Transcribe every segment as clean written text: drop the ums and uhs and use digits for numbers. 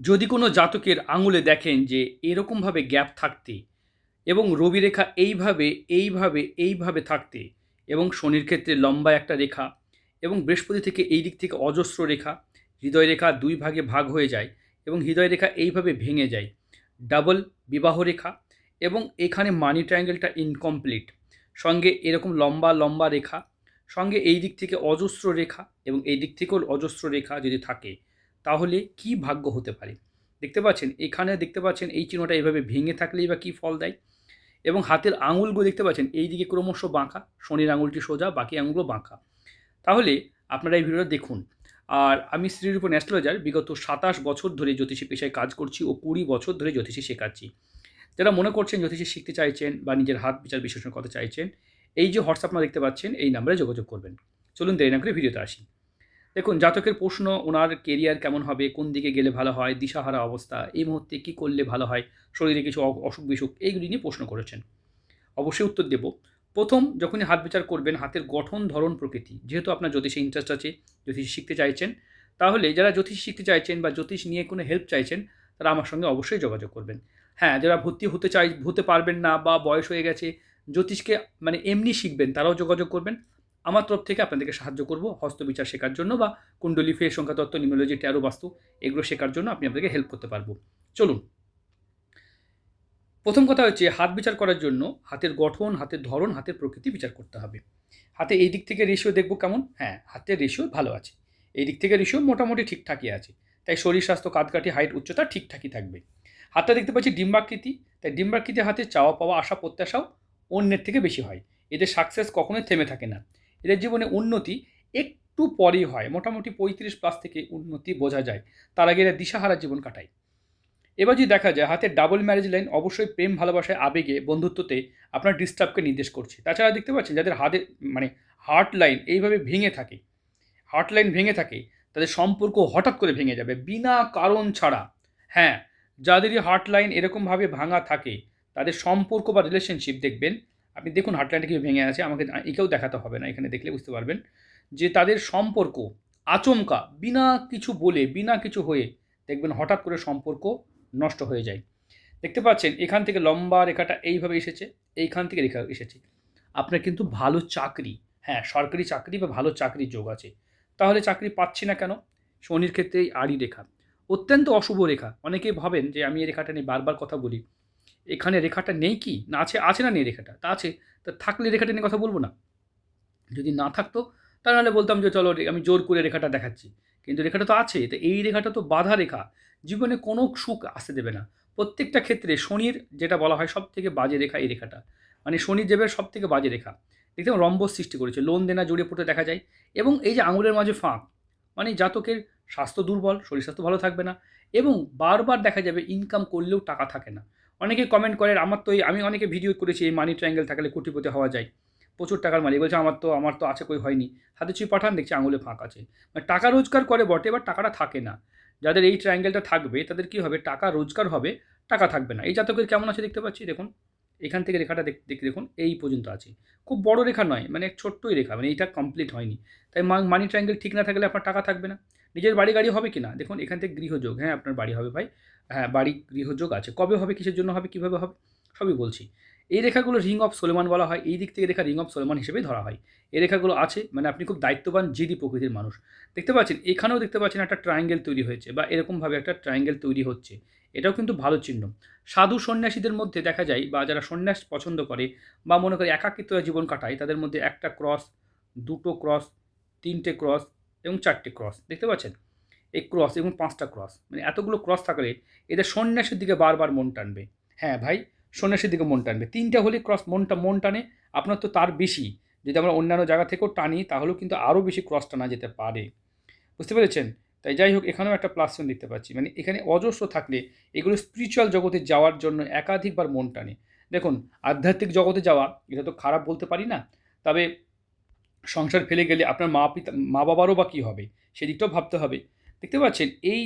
যদি কোনো জাতকের আঙুলে দেখেন যে এরকমভাবে গ্যাপ থাকতে এবং রবি রেখা এইভাবে থাকতে এবং শনির ক্ষেত্রে লম্বা একটা রেখা এবং বৃহস্পতি থেকে এই দিক থেকে অজস্র রেখা, হৃদয় রেখা দুই ভাগে ভাগ হয়ে যায় এবং হৃদয় রেখা এইভাবে ভেঙে যায়, ডাবল বিবাহ রেখা এবং এখানে মানি ট্রায়াঙ্গেলটা ইনকমপ্লিট, সঙ্গে এরকম লম্বা লম্বা রেখা, সঙ্গে এই দিক থেকে অজস্র রেখা এবং এই দিক থেকেও অজস্র রেখা যদি থাকে, তাহলে কি ভাগ্য হতে পারে। দেখতে পাচ্ছেন, এখানে দেখতে পাচ্ছেন এই চিহ্নটা এইভাবে ভেঙে থাকলেই বা কী ফল দেয়। এবং হাতের আঙুলগুলো দেখতে পাচ্ছেন এই দিকে ক্রমশ বাঁকা, শনির আঙুলটি সোজা, বাকি আঙুলগুলো বাঁকা। তাহলে আপনারা এই ভিডিওটা দেখুন। আর আমি শ্রীরূপন অ্যাস্ট্রোলজার, বিগত 27 বছর ধরে জ্যোতিষী পেশায় কাজ করছি ও 20 বছর ধরে জ্যোতিষী শেখাচ্ছি। যারা মনে করছেন জ্যোতিষী শিখতে চাইছেন বা নিজের হাত বিচার বিশ্লেষণ করতে চাইছেন, এই যে হোয়াটসঅ্যাপ আপনারা দেখতে পাচ্ছেন এই নাম্বারে যোগাযোগ করবেন। চলুন দেরি না করে ভিডিওতে আসি। দেখুন, জাতকের প্রশ্ন ওনার কেরিয়ার কেমন হবে, কোন দিকে গেলে ভালো হয়, দিশাহারা অবস্থা, এই মুহূর্তে কী করলে ভালো হয়, শরীরে কিছু অসুখ বিসুখ, এইগুলি নিয়ে প্রশ্ন করেছেন। অবশ্যই উত্তর দেব। প্রথম যখনই হাত বিচার করবেন, হাতের গঠন, ধরন, প্রকৃতি, যেহেতু আপনার জ্যোতিষে ইন্টারেস্ট আছে, জ্যোতিষ শিখতে চাইছেন, তাহলে যারা জ্যোতিষ শিখতে চাইছেন বা জ্যোতিষ নিয়ে কোনো হেল্প চাইছেন, তারা আমার সঙ্গে অবশ্যই যোগাযোগ করবেন। হ্যাঁ, যারা ভর্তি হতে পারবেন না বা বয়স হয়ে গেছে, জ্যোতিষকে মানে এমনি শিখবেন, তারাও যোগাযোগ করবেন। আমার তরফ থেকে আপনাদেরকে সাহায্য করব হস্তবিচার শেখার জন্য বা কুণ্ডলী, ফের, সংখ্যাতত্ত্ব, নিউমেরোলজি, ট্যারো, বাস্তু এগুলো শেখার জন্য আমি আপনাদেরকে হেল্প করতে পারবো। চলুন। প্রথম কথা হচ্ছে, হাত বিচার করার জন্য হাতের গঠন, হাতের ধরন, হাতের প্রকৃতি বিচার করতে হবে। হাতে এই দিক থেকে রেশিও দেখব কেমন? হ্যাঁ, হাতের রেশিও ভালো আছে। এই দিক থেকে রেশিও মোটামুটি ঠিকঠাকই আছে। তাই শরীর স্বাস্থ্য, কাঁধকাঠি, হাইট, উচ্চতা ঠিকঠাকই থাকবে। হাতটা দেখতে পাচ্ছি ডিম্বাকৃতি, তাই ডিম্বাকৃতি হাতে চাওয়া পাওয়া, আশা প্রত্যাশাও অন্যের থেকে বেশি হয়। এদের সাকসেস কখনোই থেমে থাকে না। এদের জীবনে উন্নতি একটু পরেই হয়, মোটামুটি 35+ থেকে উন্নতি বোঝা যায়। তার আগে এরা দিশাহারা জীবন কাটায়। এবার যদি দেখা যায় হাতের ডাবল ম্যারেজ লাইন, অবশ্যই প্রেম, ভালোবাসায়, আবেগে, বন্ধুত্বতে আপনার ডিস্টার্বকে নির্দেশ করছে। তাছাড়া দেখতে পাচ্ছেন যাদের হাতে মানে হার্ট লাইন এইভাবে ভেঙে থাকে, হার্ট লাইন ভেঙে থাকে, তাদের সম্পর্ক হঠাৎ করে ভেঙে যাবে বিনা কারণ ছাড়া। হ্যাঁ, যাদেরই হার্ট লাইন এরকমভাবে ভাঙা থাকে, তাদের সম্পর্ক বা রিলেশনশিপ দেখবেন, আপনি দেখুন হার্ট লাইনটা কীভাবে ভেঙে আছে, আমাকে একেও দেখাতে হবে না, এখানে দেখলে বুঝতে পারবেন যে তাদের সম্পর্ক আচমকা বিনা কিছু বলে, বিনা কিছু হয়ে দেখবেন হঠাৎ করে সম্পর্ক নষ্ট হয়ে যায়। দেখতে পাচ্ছেন এখান থেকে লম্বা রেখাটা এইভাবে এসেছে, এইখান থেকে রেখা এসেছে। আপনার কিন্তু ভালো চাকরি, হ্যাঁ, সরকারি চাকরি বা ভালো চাকরির যোগ আছে। তাহলে চাকরি পাচ্ছি না কেন? শনির ক্ষেত্রে এই আড়ি রেখা অত্যন্ত অশুভ রেখা। অনেকেই ভাবেন যে আমি এই রেখাটা নিয়ে বারবার কথা বলি। এখানে রেখাটা নেই কি? না আছে, আছে না নেই রেখাটা? তা আছে। তা থাকলে রেখাটা নিয়ে কথা বলব না? যদি না থাকতো তা নাহলে বলতাম যে চলো আমি জোর করে রেখাটা দেখাচ্ছি। কিন্তু রেখাটা তো আছে। তো এই রেখাটা তো বাধা রেখা। জীবনে কোনো সুখ আসতে দেবে না। প্রত্যেকটা ক্ষেত্রে শনির যেটা বলা হয় সবথেকে বাজে রেখা এই রেখাটা। মানে শনিদেবের সবথেকে বাজে রেখা। দেখতে রম্বস সৃষ্টি করেছে। লোন দেনা জড়িয়ে পড়তে দেখা যায়। এবং এই যে আঙুলের মাঝে ফাঁক, মানে জাতকের স্বাস্থ্য দুর্বল, শরীর স্বাস্থ্য ভালো থাকবে না এবং বারবার দেখা যাবে ইনকাম করলেও টাকা থাকে না। অনেকে কমেন্ট করে, আমার তো এই আমি অনেকে ভিডিও করেছি এই মানি ট্রায়াঙ্গেল থাকলে কোটিপতি হওয়া যায়। প্রচুর টাকার মালিক বলছে আমার তো আছে, কই হয়নি। হাতে ছুঁয়ে পাঠান, দেখছি আঙুলে ফাঁক আছে। মানে টাকা রোজগার করে বটে, এবার টাকাটা থাকে না। যাদের এই ট্রায়াঙ্গেলটা থাকবে তাদের কী হবে, টাকা রোজগার হবে, টাকা থাকবে না। এই জাতকের কেমন আছে দেখতে পাচ্ছি, দেখুন এখান থেকে রেখাটা দেখুন এই পর্যন্ত আছে। খুব বড় রেখা নয়, মানে ছোট্টই রেখা, মানে এইটা কমপ্লিট হয়নি। তাই মানি ট্রায়াঙ্গেল ঠিক না থাকলে আপনার টাকা থাকবে না। নিজের বাড়ি গাড়ি হবে কি না দেখুন, এখান থেকে গৃহযোগ, হ্যাঁ আপনার বাড়ি হবে ভাই। হ্যাঁ, বাড়ি গৃহযোগ আছে। কবে হবে, কিসের জন্য হবে, কীভাবে হবে, সবই বলছি। এই রেখাগুলো রিং অফ সোলেমান বলা হয়। এই দিক থেকে রেখা রিং অফ সোলেমান হিসেবেই ধরা হয়। এই রেখাগুলো আছে মানে আপনি খুব দায়িত্ববান, জেদি প্রকৃতির মানুষ। দেখতে পাচ্ছেন এখানেও দেখতে পাচ্ছেন একটা ট্রায়াঙ্গেল তৈরি হয়েছে বা এরকমভাবে একটা ট্রায়াঙ্গেল তৈরি হচ্ছে। এটাও কিন্তু ভালো চিহ্ন। সাধু সন্ন্যাসীদের মধ্যে দেখা যায় বা যারা সন্ন্যাস পছন্দ করে বা মনে করে একাকিত্ব জীবন কাটায়, তাদের মধ্যে একটা ক্রস, দুটো ক্রস, তিনটে ক্রস এবং চারটে ক্রস দেখতে পাচ্ছেন। এই ক্রস এবং পাঁচটা ক্রস, মানে এতগুলো ক্রস থাকলে এদের সন্ন্যাসের দিকে বারবার মন টানবে। হ্যাঁ ভাই, সন্ন্যাসীর দিকে মন টানবে। তিনটা হলে ক্রস মন টানে, আপনার তো তার বেশি। যদি আমরা অন্যান্য জায়গা থেকেও টানি তাহলেও কিন্তু আরও বেশি ক্রস টানা যেতে পারে। বুঝতে পেরেছেন? তাই যাই হোক, এখানেও একটা প্লাস চিহ্ন দেখতে পাচ্ছি। মানে এখানে অজস্র থাকলে এগুলো স্পিরিচুয়াল জগতে যাওয়ার জন্য একাধিকবার মন টানে। দেখুন, আধ্যাত্মিক জগতে যাওয়া এটা তো খারাপ বলতে পারি না। তবে সংসার ফেলে গেলে আপনার মা বাবারও বা কী হবে, সেদিকটাও ভাবতে হবে। দেখতে পাচ্ছেন এই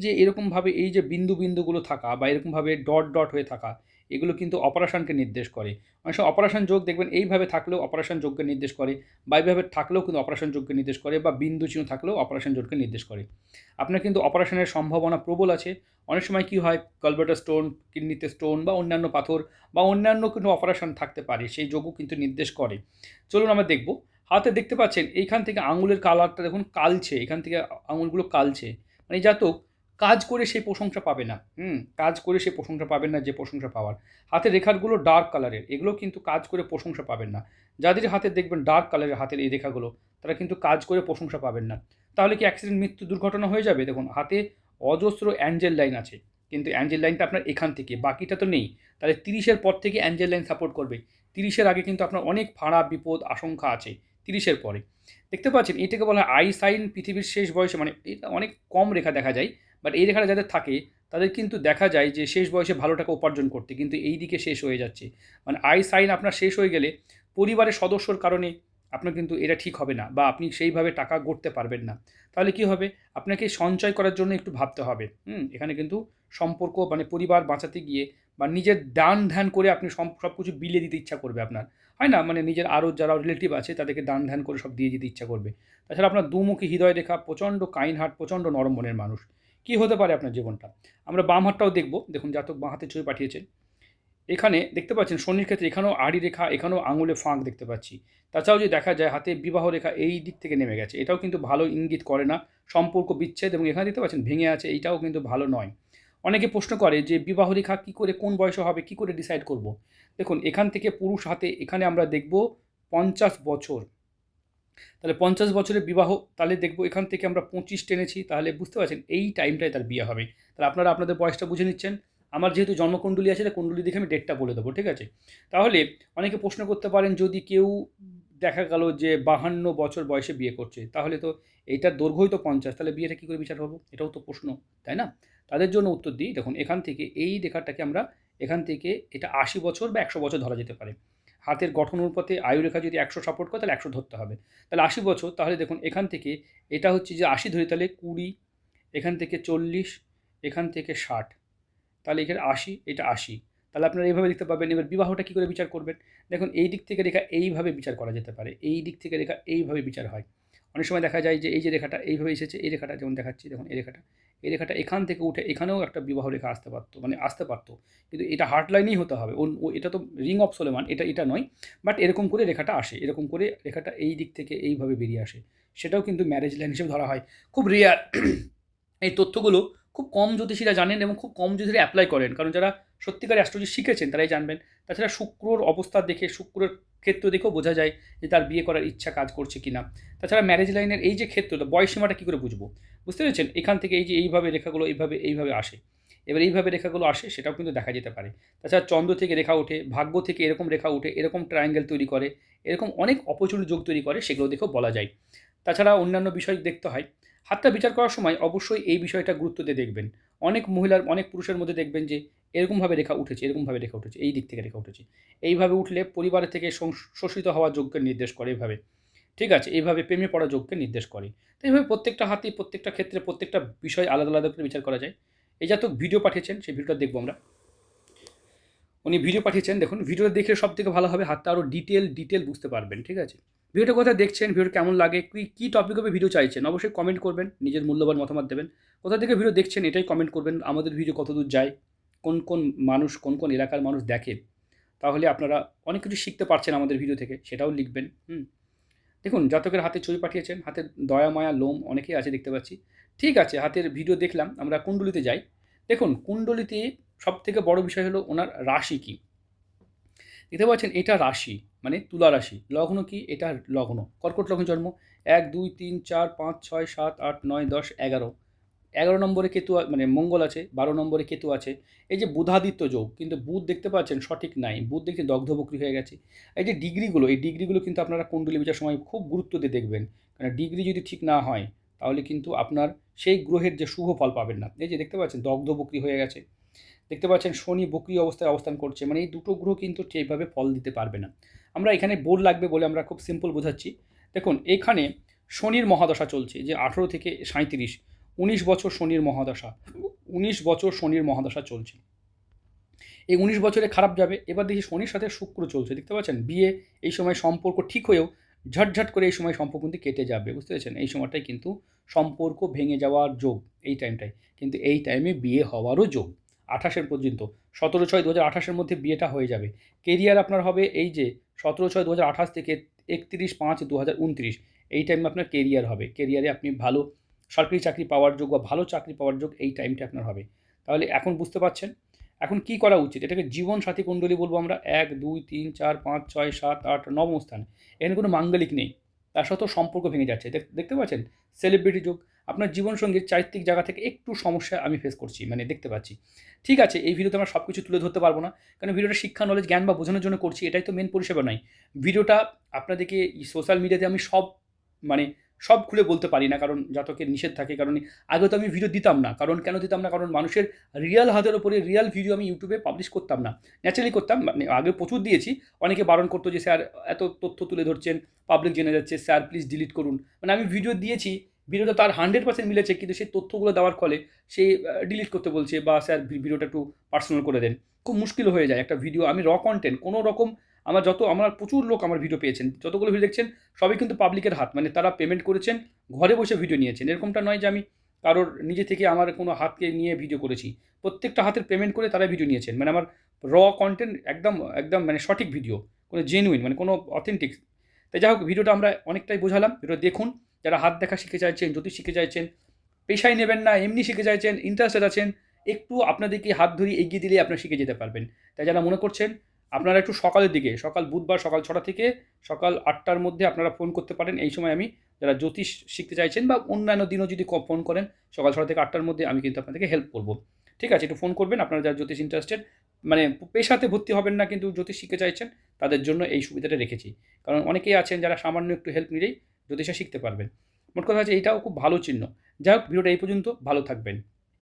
যে এরকমভাবে এই যে বিন্দুগুলো থাকা বা এরকমভাবে ডট হয়ে থাকা, এগুলো কিন্তু অপারেশনকে নির্দেশ করে। অনেক সময় অপারেশন যোগ দেখবেন এইভাবে থাকলেও অপারেশন যোগকে নির্দেশ করে, বা এইভাবে থাকলেও কিন্তু অপারেশন যোগকে নির্দেশ করে, বা বিন্দু চিহ্ন থাকলেও অপারেশন যোগকে নির্দেশ করে। আপনার কিন্তু অপারেশনের সম্ভাবনা প্রবল আছে। অনেক সময় কী হয়, গলব্লাডার স্টোন, কিডনিতে স্টোন বা অন্যান্য পাথর বা অন্যান্য কোনো অপারেশন থাকতে পারে, সেই যোগও কিন্তু নির্দেশ করে। চলুন আমরা দেখব। হাতে দেখতে পাচ্ছেন এইখান থেকে আঙুলের কালারটা দেখুন কালছে, এখান থেকে আঙুলগুলো কালছে। মানে এই জাতক কাজ করে সেই প্রশংসা পাবে না, কাজ করে সেই প্রশংসা পাবেন না যে প্রশংসা পাওয়ার। হাতের রেখাগুলো ডার্ক কালারের, এগুলো কিন্তু কাজ করে প্রশংসা পাবেন না। যাদের হাতে দেখবেন ডার্ক কালারের হাতের এই রেখাগুলো, তারা কিন্তু কাজ করে প্রশংসা পাবেন না। তাহলে কি অ্যাক্সিডেন্ট, মৃত্যু, দুর্ঘটনা হয়ে যাবে? দেখুন হাতে অজস্র অ্যাঞ্জেল লাইন আছে, কিন্তু অ্যাঞ্জেল লাইনটা আপনার এখান থেকে, বাকিটা তো নেই। তাহলে 30-এর পর থেকে অ্যাঞ্জেল লাইন সাপোর্ট করবে। 30-এর আগে কিন্তু আপনার অনেক ফাঁড়া, বিপদ, আশঙ্কা আছে। 30-এর পরে দেখতে পাচ্ছেন, এটাকে বলা হয় আই সাইন। পৃথিবীর শেষ বয়সে, মানে এটা অনেক কম রেখা দেখা যায়, বাট এই রেখাটা যাদের থাকে তাদের কিন্তু দেখা যায় যে শেষ বয়সে ভালো টাকা উপার্জন করতে, কিন্তু এই দিকে শেষ হয়ে যাচ্ছে। মানে আই সাইন আপনার শেষ হয়ে গেলে পরিবারের সদস্যর কারণে আপনার কিন্তু এটা ঠিক হবে না, বা আপনি সেইভাবে টাকা গড়তে পারবেন না। তাহলে কি হবে, আপনাকে সঞ্চয় করার জন্য একটু ভাবতে হবে। এখানে কিন্তু সম্পর্ক, মানে পরিবার বাঁচাতে গিয়ে বা নিজের দান ধ্যান করে আপনি সব কিছু বিলিয়ে দিতে ইচ্ছা করবে আপনার, হয় না? মানে নিজের আরও যারা রিলেটিভ আছে তাদেরকে দান ধ্যান করে সব দিয়ে দিতে ইচ্ছা করবে। তাছাড়া আপনার দুমুখী হৃদয় রেখা, প্রচণ্ড কাইন্ড হার্ট, প্রচণ্ড নরম মনের মানুষ। কী হতে পারে আপনার জীবনটা? আমরা বাম হাতটাও দেখব। দেখুন জাতক বাঁ হাতে ছবি পাঠিয়েছেন। এখানে দেখতে পাচ্ছেন শনির ক্ষেত্রে এখানেও আড়ি রেখা, এখানেও আঙুলে ফাঁক দেখতে পাচ্ছি। তাছাড়াও যদি দেখা যায় হাতে বিবাহ রেখা এই দিক থেকে নেমে গেছে, এটাও কিন্তু ভালো ইঙ্গিত করে না, সম্পর্ক বিচ্ছেদ। এবং এখানে দেখতে পাচ্ছেন ভেঙে আছে, এইটাও কিন্তু ভালো নয়। অনেকে প্রশ্ন করে যে বিবাহ রেখা কী করে, কোন বয়সে হবে, কী করে ডিসাইড করব? দেখুন এখান থেকে পুরুষ হাতে এখানে আমরা দেখব 50 বছর, তাহলে 50 বছরের বিবাহ। তাহলে দেখব এখান থেকে আমরা 25 টেনেছি, তাহলে বুঝতে পারছেন এই টাইমটায় তার বিয়ে হবে। তাহলে আপনারা আপনাদের বয়সটা বুঝে নিচ্ছেন। আমার যেহেতু জন্মকুণ্ডলী আছে, কুণ্ডলী দেখে আমি ডেটটা বলে দেবো, ঠিক আছে? তাহলে অনেকে প্রশ্ন করতে পারেন, যদি কেউ দেখা গেল যে 52 বছর বয়সে বিয়ে করছে, তাহলে তো এইটার দৈর্ঘ্যই তো 50, তাহলে বিয়েটা কী করে বিচার হবো? এটাও তো প্রশ্ন, তাই না? তাদের জন্য উত্তর দিই, দেখুন এখান থেকে এই রেখাটাকে আমরা, এখান থেকে এটা 80 বছর বা 100 বছর ধরা যেতে পারে। হাতের গঠন অনুপাতে আয়ুরেখা যদি 100 সাপোর্ট করে, তাহলে 100 ধরতে হবে। তাহলে 80 বছর, তাহলে দেখুন এখান থেকে এটা হচ্ছে যে 80 ধরি, তাহলে 20, এখান থেকে 40, এখান থেকে 60, তাহলে এখানে 80, এটা 80। তাহলে আপনারা এইভাবে দেখতে পাবেন। এবার বিবাহটা কী করে বিচার করবেন? দেখুন এই দিক থেকে রেখা এইভাবে বিচার করা যেতে পারে, এই দিক থেকে রেখা এইভাবে বিচার হয়। অনেক সময় দেখা যায় যে এই যে রেখাটা এইভাবে এসেছে, এই রেখাটা যেমন দেখাচ্ছি, দেখুন এই রেখাটা এখান থেকে উঠে এখানেও একটা বিবাহ রেখা আসতে পারতো, মানে আসতে পারতো, কিন্তু এটা হার্ট লাইনেই হতে হবে। এটা তো রিং অফ সোলেমান, এটা নয়। বাট এরকম করে রেখাটা আসে, এরকম করে রেখাটা এই দিক থেকে এইভাবে বেরিয়ে আসে, সেটাও কিন্তু ম্যারেজ লাইন হিসেবে ধরা হয়। খুব রেয়ার। এই তথ্যগুলো খুব কম জ্যোতিষীরা জানেন এবং খুব কম জ্যোতিষীরা অ্যাপ্লাই করেন, কারণ যারা সত্যিকার অ্যাস্ট্রোলজি শিখেছেন তারাই জানবেন। তাছাড়া শুক্রর অবস্থা দেখে, শুক্রের ক্ষেত্র দেখেও বোঝা যায় যে তার বিয়ে করার ইচ্ছা কাজ করছে কিনা। তাছাড়া ম্যারেজ লাইনের এই যে ক্ষেত্রটা, বয়সীমাটা কী করে বুঝবো? বুঝতে পেরেছেন? এখান থেকে এই যে এইভাবে রেখাগুলো এইভাবে আসে, এবার এইভাবে রেখাগুলো আসে, সেটাও কিন্তু দেখা যেতে পারে। তাছাড়া চন্দ্র থেকে রেখা ওঠে, ভাগ্য থেকে এরকম রেখা ওঠে, এরকম ট্রায়াঙ্গেল তৈরি করে, এরকম অনেক অপরচুনিটি যোগ তৈরি করে, সেগুলো দেখেও বলা যায়। তাছাড়া অন্যান্য বিষয় দেখতে হয়। হাতটা বিচার করার সময় অবশ্যই এই বিষয়টা গুরুত্ব দিয়ে দেখবেন। অনেক মহিলার, অনেক পুরুষের মধ্যে দেখবেন যে এরকমভাবে রেখা উঠেছে, এরকমভাবে রেখা উঠেছে, এই দিক থেকে রেখা উঠেছে। এইভাবে উঠলে পরিবারের থেকে শোষিত হওয়ার যোগ্যের নির্দেশ করে এভাবে। ঠিক আছে? এইভাবে প্রেমে পড়ার যোগ্যের নির্দেশ করে। তো এইভাবে প্রত্যেকটা হাতেই, প্রত্যেকটা ক্ষেত্রে, প্রত্যেকটা বিষয় আলাদা, আলাদা করে বিচার করা যায়। এই জাতক ভিডিও পাঠিয়েছেন, সেই ভিডিওটা দেখব আমরা। উনি ভিডিও পাঠিয়েছেন, দেখুন ভিডিওটা দেখলে সবথেকে ভালো হবে, হাতটা আরও ডিটেল বুঝতে পারবেন, ঠিক আছে? ভিডিওটা কোথায় দেখছেন, ভিডিওটা কেমন লাগে, কী টপিক হবে ভিডিও চাইছেন, অবশ্যই কমেন্ট করবেন, নিজের মূল্যবান মতামত দেবেন। কোথা থেকে ভিডিও দেখছেন এটাই কমেন্ট করবেন। আমাদের ভিডিও কতদূর যায়, কোন মানুষ, কোন এলাকার মানুষ দেখে, তাহলে আপনারা অনেক কিছু শিখতে পারছেন আমাদের ভিডিও থেকে, সেটাও লিখবেন। দেখুন জাতকের হাতে ছবি পাঠিয়েছেন, হাতে দয়া মায়া লোম অনেকেই আছে দেখতে পাচ্ছি। ঠিক আছে, হাতের ভিডিও দেখলাম, আমরা কুণ্ডলিতে যাই। দেখুন কুণ্ডলিতে সবথেকে বড় বিষয় হলো ওনার রাশি কী। দেখতে পাচ্ছেন এটা রাশি, মানে তুলা রাশি। লগ্ন কি? এটা লগ্ন, কর্কট লগ্নে জন্ম। 1 2 3 4 5 6 7 8 9 10 11, 11 নম্বরে কেতু, মানে মঙ্গল আছে, 12 নম্বরে কেতু আছে। এই যে বুধাদিত্য যোগ, কিন্তু বুধ দেখতে পাচ্ছেন সঠিক নাই, বুধ দেখতে দগ্ধবক্রী হয়ে গেছে। এই যে ডিগ্রিগুলো, এই ডিগ্রিগুলো কিন্তু আপনারা কুণ্ডলী বিচার সময় খুব গুরুত্ব দিয়ে দেখবেন, কারণ ডিগ্রি যদি ঠিক না হয় তাহলে কিন্তু আপনার সেই গ্রহের যে শুভ ফল পাবেন না। এই যে দেখতে পাচ্ছেন দগ্ধবক্রী হয়ে গেছে, দেখতে পাচ্ছেন শনি বক্রী অবস্থায় অবস্থান করছে, মানে এই দুটো গ্রহ কিন্তু ঠিকভাবে ফল দিতে পারবে না। আমরা এখানে বোর্ড লাগবে বলে আমরা খুব সিম্পল বোঝাচ্ছি। দেখুন এখানে শনির মহাদশা চলছে, যে 18 থেকে 37, 19 বছর শনির মহাদশা, 19 বছর শনির মহাদশা চলছে। এই 19 বছরে খারাপ যাবে। এবার দেখি শনির সাথে শুক্র চলছে, দেখতে পাচ্ছেন? বিয়ে এই সময় সম্পর্ক ঠিক হয়েও ঝটঝট করে এই সময় সম্পর্ক কিন্তু কেটে যাবে, বুঝতে পেরেছেন? এই সময়টাই কিন্তু সম্পর্ক ভেঙে যাওয়ার যোগ, এই টাইমটায়। কিন্তু এই টাইমে বিয়ে হওয়ারও যোগ। 28 পর্যন্ত 17/6/2028 মধ্যে বিয়েটা হয়ে যাবে। কেরিয়ার আপনার হবে এই যে 17/6/2028 থেকে 31/5/2029, এই টাইমে আপনার কেরিয়ার হবে। কেরিয়ারে আপনি ভালো সরকারি চাকরি পাওয়ার যোগ বা ভালো চাকরি পাওয়ার যোগ এই টাইমটা আপনার হবে। তাহলে এখন বুঝতে পারছেন এখন কি করা উচিত? এটাকে জীবনসাথী কুণ্ডলী বলবো আমরা। 1, 2, 3, 4, 5, 6, 7, 8, 9ম স্থানে। এখানে কোনো মাঙ্গলিক নেই। তা সত্ত্বেও সম্পর্ক ভেঙে যাচ্ছে। দেখতে পাচ্ছেন? সেলিব্রিটি যোগ। আপনার জীবনসঙ্গীর চারিত্রিক জায়গা থেকে একটু সমস্যা আমি ফেস করছি, মানে দেখতে পাচ্ছি। ঠিক আছে, এই ভিডিওতে আমরা সব কিছু তুলে ধরতে পারবো না। কারণ ভিডিওটা শিক্ষা, নলেজ, জ্ঞান বা বোঝানোর জন্য করছি। এটাই তো মেন পরিষেবা নয়। ভিডিওটা আপনাদেরকে সোশ্যাল মিডিয়াতে আমি মানে সব খুলে বলতে পারি না, কারণ জাতকের নিষেধ থাকে। কারণ আগে তো আমি ভিডিও দিতাম না। কারণ কেন দিতাম না? কারণ মানুষের রিয়াল হাতের ওপরে রিয়াল ভিডিও আমি ইউটিউবে পাবলিশ করতাম না। ন্যাচারালি করতাম, মানে আগে প্রচুর দিয়েছি। অনেকে বারণ করতো যে, "স্যার এত তথ্য তুলে ধরছেন, পাবলিক জেনে যাচ্ছে, স্যার প্লিজ ডিলিট করুন।" মানে আমি ভিডিও দিয়েছি, ভিডিওটা তার 100% মিলেছে, কিন্তু সেই তথ্যগুলো দেওয়ার ফলে সে ডিলিট করতে বলছে বা, "স্যার ভিডিওটা একটু পার্সোনাল করে দেন।" খুব মুশকিল হয়ে যায় একটা ভিডিও। আমি কনটেন্ট কোনো রকম আমার প্রচুর লোক আমার ভিডিও পেয়েছেন। যতগুলো ভিডিও দেখছেন সবই কিন্তু পাবলিকের হাত। মানে তারা পেমেন্ট করেছেন, ঘরে বসে ভিডিও নিয়েছেন। এরকমটা নয় যে আমি কারোর নিজে থেকে আমার কোনো হাতকে নিয়ে ভিডিও করেছি। প্রত্যেকটা হাতের পেমেন্ট করে তারাই ভিডিও নিয়েছেন। মানে আমার কনটেন্ট একদম একদম মানে সঠিক ভিডিও। কোনো জেনুইন, মানে কোনো অথেন্টিক। তাই যাই হোক, ভিডিওটা আমরা অনেকটাই বোঝালাম। ভিডিওটা দেখুন। যারা হাত দেখা শিখতে চাইছেন, জ্যোতিষ শিখতে চাইছেন, পেশায় নেবেন না, এমনি শিখতে চাইছেন, ইন্টারেস্টেড আছেন, একটু আপনাদেরকে হাত ধরিয়ে এগিয়ে দিলেই আপনারা শিখে যেতে পারবেন। তাই যারা মনে করছেন, আপনারা একটু সকালের দিকে, বুধবার সকাল 6টা থেকে সকাল 8টার মধ্যে আপনারা ফোন করতে পারেন। এই সময় আমি, যারা জ্যোতিষ শিখতে চাইছেন বা অন্যান্য দিনও যদি ফোন করেন, সকাল 6টা থেকে 8টার মধ্যে আমি কিন্তু আপনাদেরকে হেল্প করব। ঠিক আছে? একটু ফোন করবেন আপনারা যারা জ্যোতিষ ইন্টারেস্টেড। মানে পেশাতে ভর্তি হবেন না কিন্তু জ্যোতিষ শিখতে চাইছেন, তাদের জন্য এই সুবিধাটা রেখেছি। কারণ অনেকেই আছেন যারা সামান্য একটু হেল্প নিলেই জ্যোতিষে শিখতে পারবেন। মোট কথা হচ্ছে এইটাও খুব ভালো চিহ্ন। যাই হোক, ভিডিওটা এই পর্যন্ত। ভালো থাকবেন।